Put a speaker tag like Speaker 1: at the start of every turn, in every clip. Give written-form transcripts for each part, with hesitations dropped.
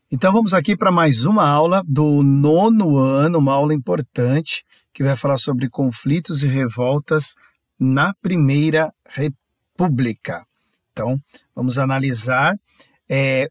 Speaker 1: Então vamos aqui para mais uma aula do 9º ano, uma aula importante, que vai falar sobre conflitos e revoltas na Primeira República. Então vamos analisar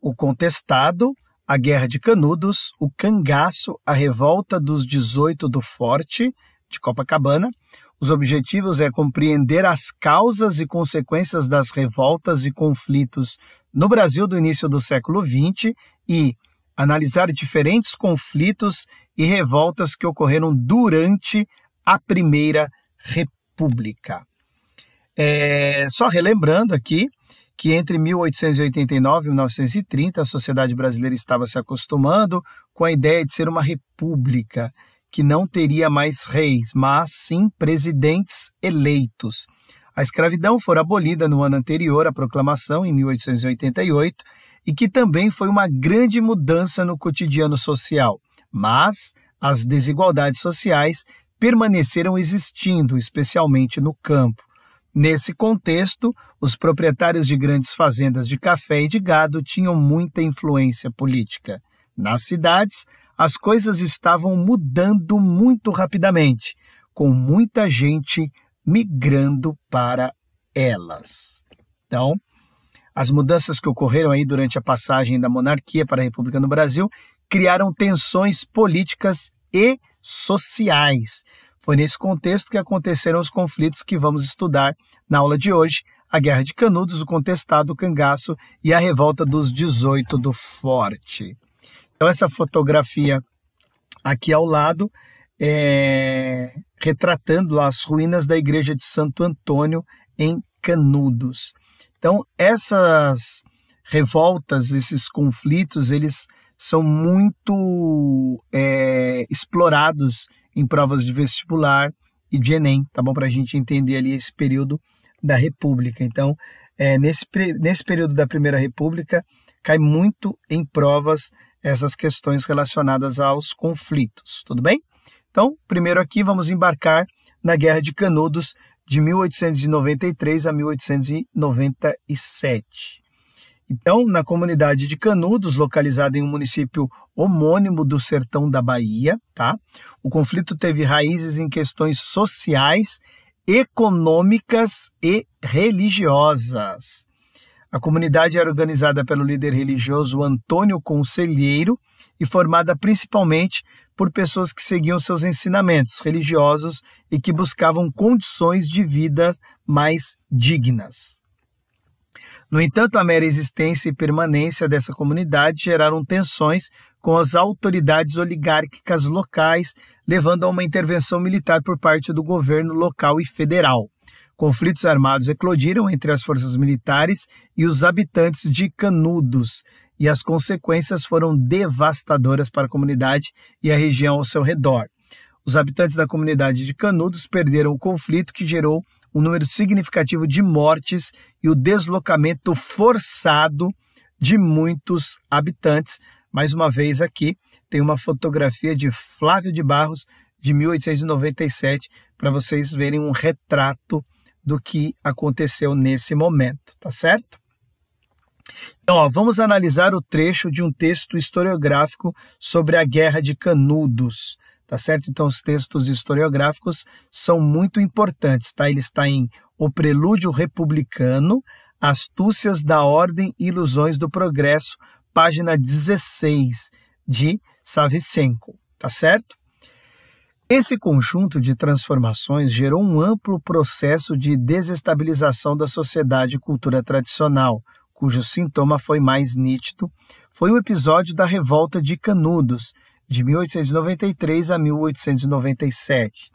Speaker 1: o contestado, a Guerra de Canudos, o cangaço, a revolta dos 18 do Forte, de Copacabana. Os objetivos é compreender as causas e consequências das revoltas e conflitos no Brasil do início do século XX e analisar diferentes conflitos e revoltas que ocorreram durante a Primeira República. Só relembrando aqui que entre 1889 e 1930 a sociedade brasileira estava se acostumando com a ideia de ser uma república, que não teria mais reis, mas sim presidentes eleitos. A escravidão foi abolida no ano anterior à proclamação, em 1888, e que também foi uma grande mudança no cotidiano social. Mas as desigualdades sociais permaneceram existindo, especialmente no campo. Nesse contexto, os proprietários de grandes fazendas de café e de gado tinham muita influência política. Nas cidades, as coisas estavam mudando muito rapidamente, com muita gente migrando para elas. Então, as mudanças que ocorreram aí durante a passagem da monarquia para a República no Brasil criaram tensões políticas e sociais. Foi nesse contexto que aconteceram os conflitos que vamos estudar na aula de hoje: a Guerra de Canudos, o contestado, o cangaço e a revolta dos 18 do Forte. Então, essa fotografia aqui ao lado retratando as ruínas da igreja de Santo Antônio em Canudos. Então, essas revoltas, esses conflitos, eles são muito explorados em provas de vestibular e de Enem, tá bom? Para a gente entender ali esse período da República. Então, nesse período da Primeira República, cai muito em provas essas questões relacionadas aos conflitos, tudo bem? Então, primeiro aqui vamos embarcar na Guerra de Canudos de 1893 a 1897. Então, na comunidade de Canudos, localizada em um município homônimo do sertão da Bahia, tá? O conflito teve raízes em questões sociais, econômicas e religiosas. A comunidade era organizada pelo líder religioso Antônio Conselheiro e formada principalmente por pessoas que seguiam seus ensinamentos religiosos e que buscavam condições de vida mais dignas. No entanto, a mera existência e permanência dessa comunidade geraram tensões com as autoridades oligárquicas locais, levando a uma intervenção militar por parte do governo local e federal. Conflitos armados eclodiram entre as forças militares e os habitantes de Canudos, e as consequências foram devastadoras para a comunidade e a região ao seu redor. Os habitantes da comunidade de Canudos perderam o conflito, que gerou um número significativo de mortes e o deslocamento forçado de muitos habitantes. Mais uma vez aqui tem uma fotografia de Flávio de Barros, de 1897, para vocês verem um retrato do que aconteceu nesse momento, tá certo? Então, vamos analisar o trecho de um texto historiográfico sobre a Guerra de Canudos, tá certo? Então, os textos historiográficos são muito importantes, tá? Ele está em O Prelúdio Republicano, Astúcias da Ordem e Ilusões do Progresso, página 16, de Savicenko, tá certo? Esse conjunto de transformações gerou um amplo processo de desestabilização da sociedade e cultura tradicional, cujo sintoma foi mais nítido, foi o episódio da Revolta de Canudos, de 1893 a 1897.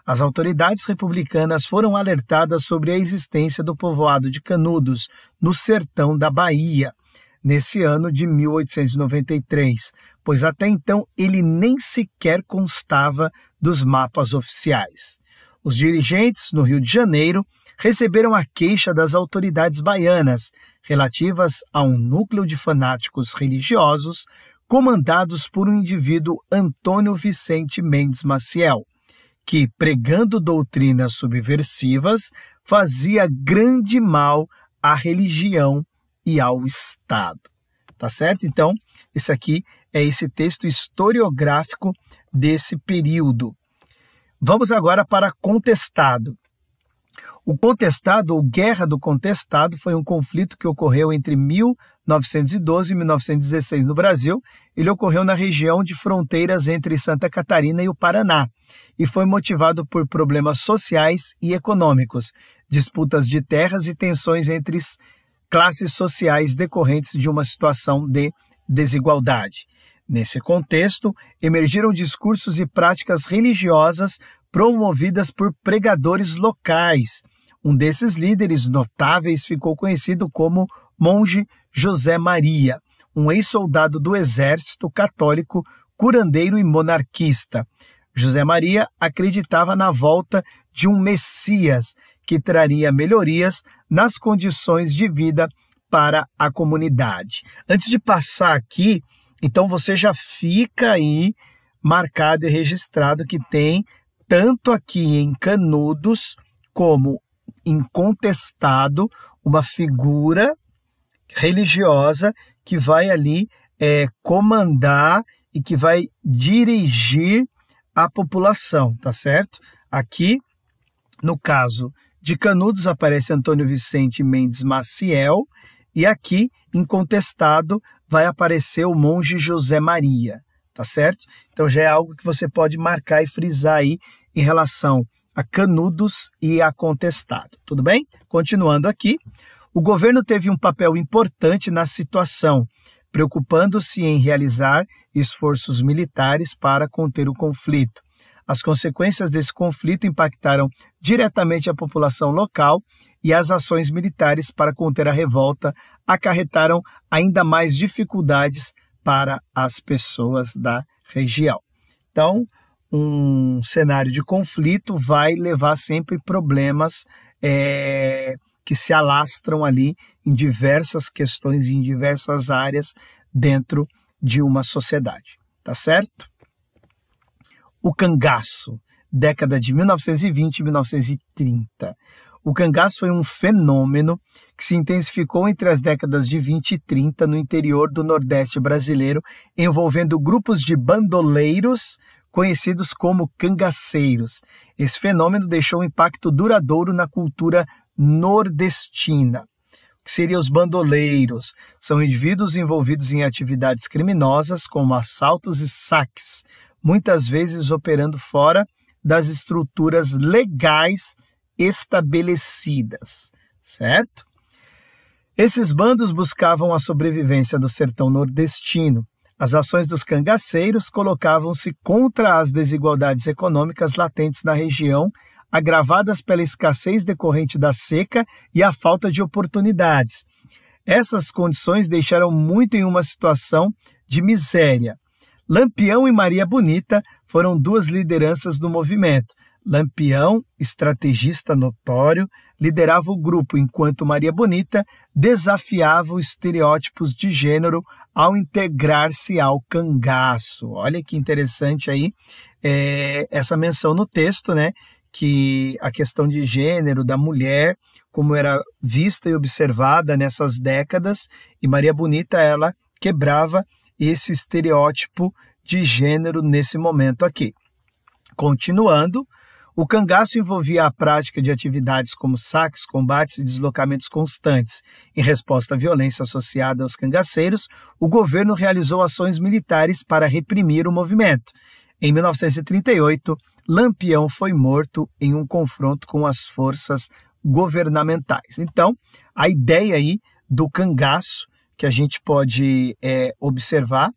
Speaker 1: As autoridades republicanas foram alertadas sobre a existência do povoado de Canudos, no sertão da Bahia, nesse ano de 1893, pois até então ele nem sequer constava dos mapas oficiais. Os dirigentes, no Rio de Janeiro, receberam a queixa das autoridades baianas relativas a um núcleo de fanáticos religiosos comandados por um indivíduo, Antônio Vicente Mendes Maciel, que, pregando doutrinas subversivas, fazia grande mal à religião e ao Estado. tá certo? Então, esse aqui é esse texto historiográfico desse período. Vamos agora para Contestado. O Contestado, ou Guerra do Contestado, foi um conflito que ocorreu entre 1912 e 1916 no Brasil. Ele ocorreu na região de fronteiras entre Santa Catarina e o Paraná e foi motivado por problemas sociais e econômicos, disputas de terras e tensões entre classes sociais decorrentes de uma situação de desigualdade. Nesse contexto, emergiram discursos e práticas religiosas promovidas por pregadores locais. Um desses líderes notáveis ficou conhecido como Monge José Maria, um ex-soldado do exército católico, curandeiro e monarquista. José Maria acreditava na volta de um Messias que traria melhorias nas condições de vida para a comunidade. Antes de passar aqui, então você já fica aí marcado e registrado que tem tanto aqui em Canudos como em Contestado uma figura religiosa que vai ali comandar e que vai dirigir a população, tá certo? Aqui, no caso de Canudos, aparece Antônio Vicente Mendes Maciel e aqui, em Contestado, vai aparecer o Monge José Maria, tá certo? Então já é algo que você pode marcar e frisar aí em relação a Canudos e a Contestado, tudo bem? Continuando aqui, o governo teve um papel importante na situação, preocupando-se em realizar esforços militares para conter o conflito. As consequências desse conflito impactaram diretamente a população local e as ações militares para conter a revolta acarretaram ainda mais dificuldades para as pessoas da região. Então, um cenário de conflito vai levar sempre problemas que se alastram ali em diversas questões, em diversas áreas dentro de uma sociedade, tá certo? O cangaço, década de 1920 e 1930. O cangaço foi um fenômeno que se intensificou entre as décadas de 20 e 30 no interior do Nordeste brasileiro, envolvendo grupos de bandoleiros conhecidos como cangaceiros. Esse fenômeno deixou um impacto duradouro na cultura nordestina. O que seriam os bandoleiros? São indivíduos envolvidos em atividades criminosas como assaltos e saques, muitas vezes operando fora das estruturas legais estabelecidas, certo? Esses bandos buscavam a sobrevivência do sertão nordestino. As ações dos cangaceiros colocavam-se contra as desigualdades econômicas latentes na região, agravadas pela escassez decorrente da seca e a falta de oportunidades. Essas condições deixaram muito em uma situação de miséria. Lampião e Maria Bonita foram duas lideranças do movimento. Lampião, estrategista notório, liderava o grupo, enquanto Maria Bonita desafiava os estereótipos de gênero ao integrar-se ao cangaço. Olha que interessante aí essa menção no texto, né? Que a questão de gênero da mulher, como era vista e observada nessas décadas, e Maria Bonita, ela quebrava esse estereótipo de gênero nesse momento aqui. Continuando, o cangaço envolvia a prática de atividades como saques, combates e deslocamentos constantes. Em resposta à violência associada aos cangaceiros, o governo realizou ações militares para reprimir o movimento. Em 1938, Lampião foi morto em um confronto com as forças governamentais. Então, a ideia aí do cangaço que a gente pode observar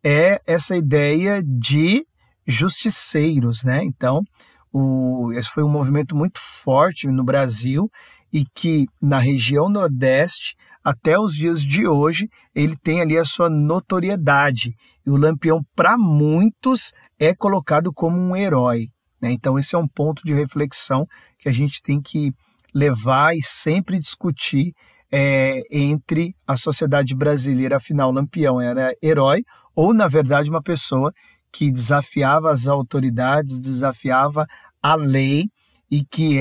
Speaker 1: é essa ideia de justiceiros, né? Então, esse foi um movimento muito forte no Brasil e que na região Nordeste, até os dias de hoje, ele tem ali a sua notoriedade. E o Lampião, para muitos, é colocado como um herói, né? Então, esse é um ponto de reflexão que a gente tem que levar e sempre discutir entre a sociedade brasileira. Afinal, Lampião era herói ou, na verdade, uma pessoa que desafiava as autoridades, desafiava a lei e que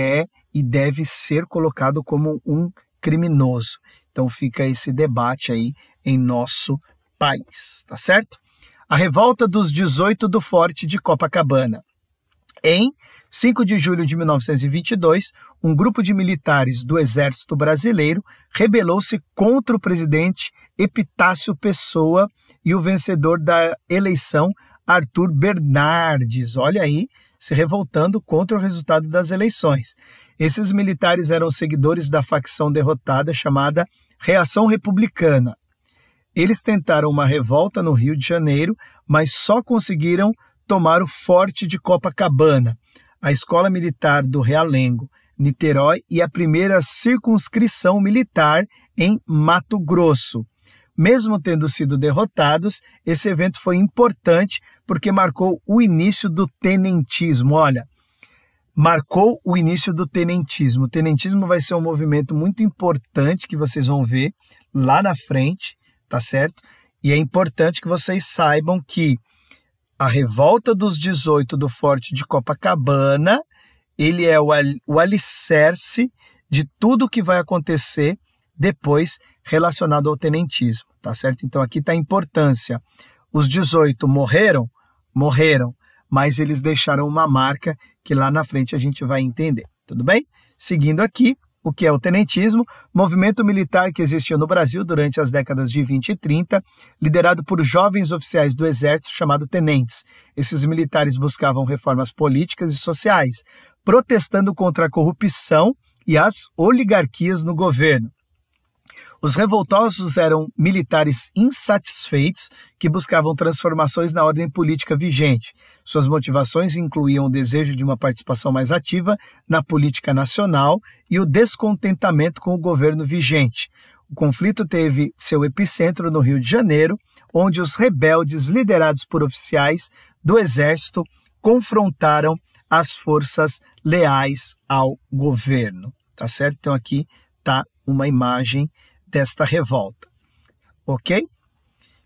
Speaker 1: e deve ser colocado como um criminoso. Então fica esse debate aí em nosso país, tá certo? A revolta dos 18 do Forte de Copacabana. Em 5 de julho de 1922, um grupo de militares do Exército Brasileiro rebelou-se contra o presidente Epitácio Pessoa e o vencedor da eleição, Arthur Bernardes. Olha aí, se revoltando contra o resultado das eleições. Esses militares eram seguidores da facção derrotada chamada Reação Republicana. Eles tentaram uma revolta no Rio de Janeiro, mas só conseguiram tomar o Forte de Copacabana, a Escola Militar do Realengo, Niterói e a primeira circunscrição militar em Mato Grosso. Mesmo tendo sido derrotados, esse evento foi importante porque marcou o início do tenentismo. Olha, marcou o início do tenentismo. O tenentismo vai ser um movimento muito importante que vocês vão ver lá na frente, tá certo? E é importante que vocês saibam que a revolta dos 18 do Forte de Copacabana, ele é o alicerce de tudo que vai acontecer depois relacionado ao tenentismo, tá certo? Então aqui está a importância. Os 18 morreram? Morreram, mas eles deixaram uma marca que lá na frente a gente vai entender, tudo bem? Seguindo aqui, o que é o tenentismo? Movimento militar que existiu no Brasil durante as décadas de 20 e 30, liderado por jovens oficiais do Exército chamado tenentes. Esses militares buscavam reformas políticas e sociais, protestando contra a corrupção e as oligarquias no governo. Os revoltosos eram militares insatisfeitos que buscavam transformações na ordem política vigente. Suas motivações incluíam o desejo de uma participação mais ativa na política nacional e o descontentamento com o governo vigente. O conflito teve seu epicentro no Rio de Janeiro, onde os rebeldes, liderados por oficiais do Exército, confrontaram as forças leais ao governo. Tá certo? Então aqui está uma imagem desta revolta, ok?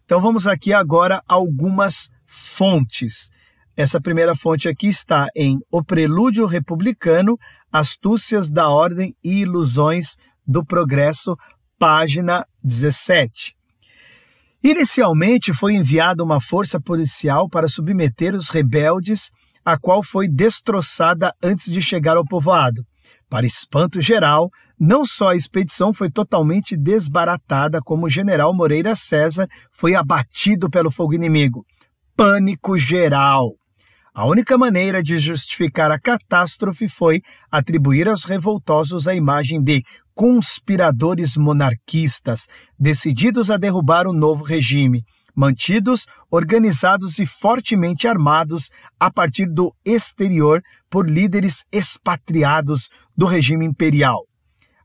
Speaker 1: Então vamos aqui agora a algumas fontes. Essa primeira fonte aqui está em O Prelúdio Republicano, Astúcias da Ordem e Ilusões do Progresso, página 17. Inicialmente foi enviada uma força policial para submeter os rebeldes, a qual foi destroçada antes de chegar ao povoado. Para espanto geral, não só a expedição foi totalmente desbaratada, como o general Moreira César foi abatido pelo fogo inimigo. Pânico geral. A única maneira de justificar a catástrofe foi atribuir aos revoltosos a imagem de conspiradores monarquistas, decididos a derrubar o novo regime, mantidos, organizados e fortemente armados a partir do exterior por líderes expatriados do regime imperial.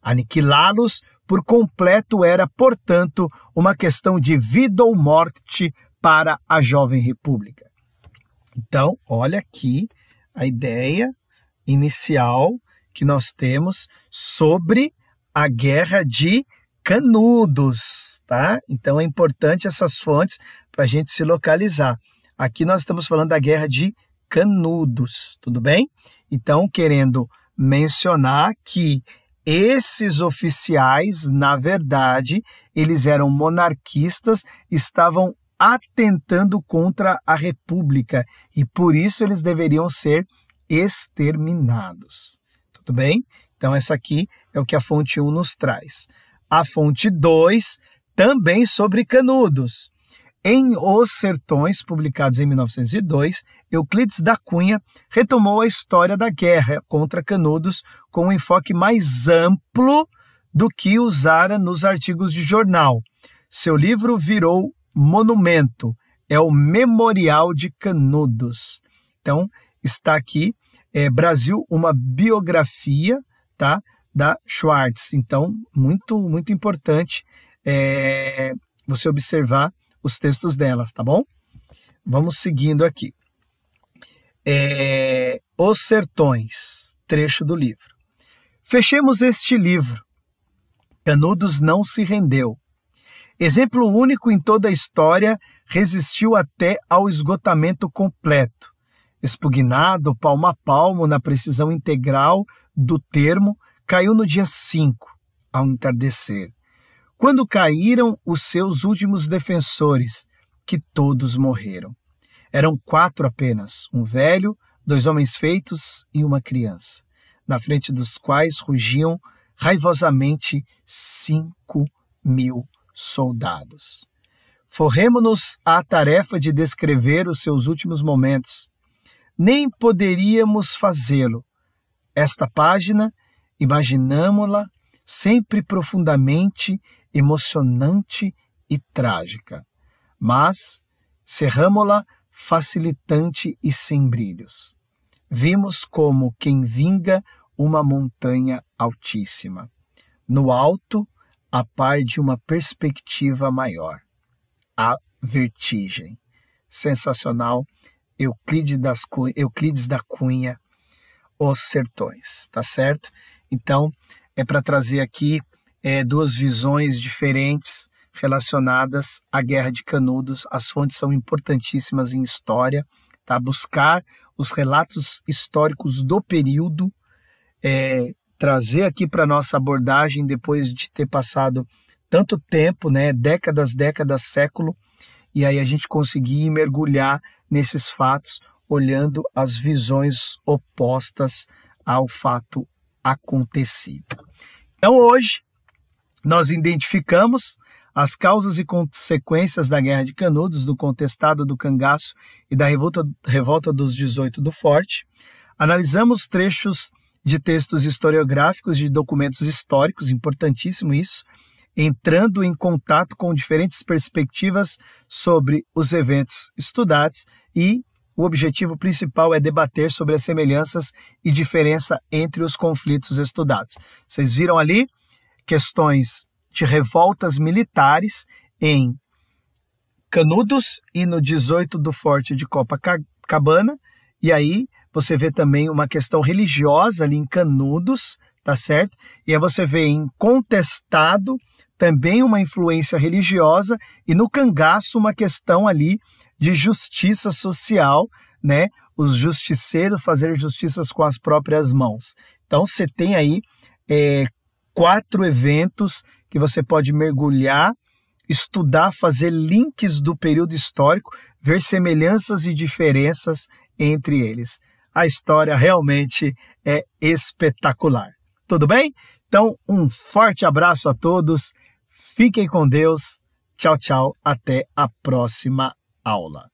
Speaker 1: Aniquilá-los por completo era, portanto, uma questão de vida ou morte para a jovem república. Então, olha aqui a ideia inicial que nós temos sobre a Guerra de Canudos, tá? Então é importante essas fontes para a gente se localizar. Aqui nós estamos falando da Guerra de Canudos, tudo bem? Então, querendo mencionar que esses oficiais, na verdade, eles eram monarquistas, estavam atentando contra a República e por isso eles deveriam ser exterminados. Tudo bem? Então essa aqui é o que a fonte 1 nos traz. A fonte 2, também sobre Canudos. Em Os Sertões, publicados em 1902, Euclides da Cunha retomou a história da guerra contra Canudos com um enfoque mais amplo do que usara nos artigos de jornal. Seu livro virou monumento, é o Memorial de Canudos. Então, está aqui, Brasil, uma biografia, tá, da Schwartz. Então, muito importante você observar os textos dela, tá bom? Vamos seguindo aqui. Os Sertões, trecho do livro. Fechemos este livro. Canudos não se rendeu. Exemplo único em toda a história, resistiu até ao esgotamento completo. Expugnado palmo a palmo na precisão integral do termo, caiu no dia 5, ao entardecer. quando caíram os seus últimos defensores, que todos morreram. Eram 4 apenas, um velho, 2 homens feitos e uma criança, na frente dos quais rugiam raivosamente 5.000 soldados. Forremo-nos à tarefa de descrever os seus últimos momentos. Nem poderíamos fazê-lo. Esta página, imaginamo-la sempre profundamente emocionante e trágica, mas cerramo-la facilitante e sem brilhos. Vimos como quem vinga uma montanha altíssima, no alto, a par de uma perspectiva maior. A vertigem. Sensacional. Euclides da Cunha, Os Sertões, tá certo? Então, é para trazer aqui 2 visões diferentes relacionadas à Guerra de Canudos. As fontes são importantíssimas em história, tá? Buscar os relatos históricos do período, trazer aqui para nossa abordagem depois de ter passado tanto tempo, né? Décadas, século, e aí a gente conseguir mergulhar nesses fatos, olhando as visões opostas ao fato acontecido. Então hoje nós identificamos as causas e consequências da Guerra de Canudos, do contestado do cangaço e da revolta dos 18 do Forte. Analisamos trechos de textos historiográficos, de documentos históricos, importantíssimo isso, entrando em contato com diferentes perspectivas sobre os eventos estudados, e o objetivo principal é debater sobre as semelhanças e diferença entre os conflitos estudados. Vocês viram ali questões de revoltas militares em Canudos e no 18 do Forte de Copacabana, e aí você vê também uma questão religiosa ali em Canudos, tá certo? E aí você vê em Contestado também uma influência religiosa, e no cangaço uma questão ali de justiça social, né? Os justiceiros fazer justiças com as próprias mãos. Então você tem aí 4 eventos que você pode mergulhar, estudar, fazer links do período histórico, ver semelhanças e diferenças entre eles. A história realmente é espetacular. Tudo bem? Então, um forte abraço a todos. Fiquem com Deus. Tchau, tchau. Até a próxima aula.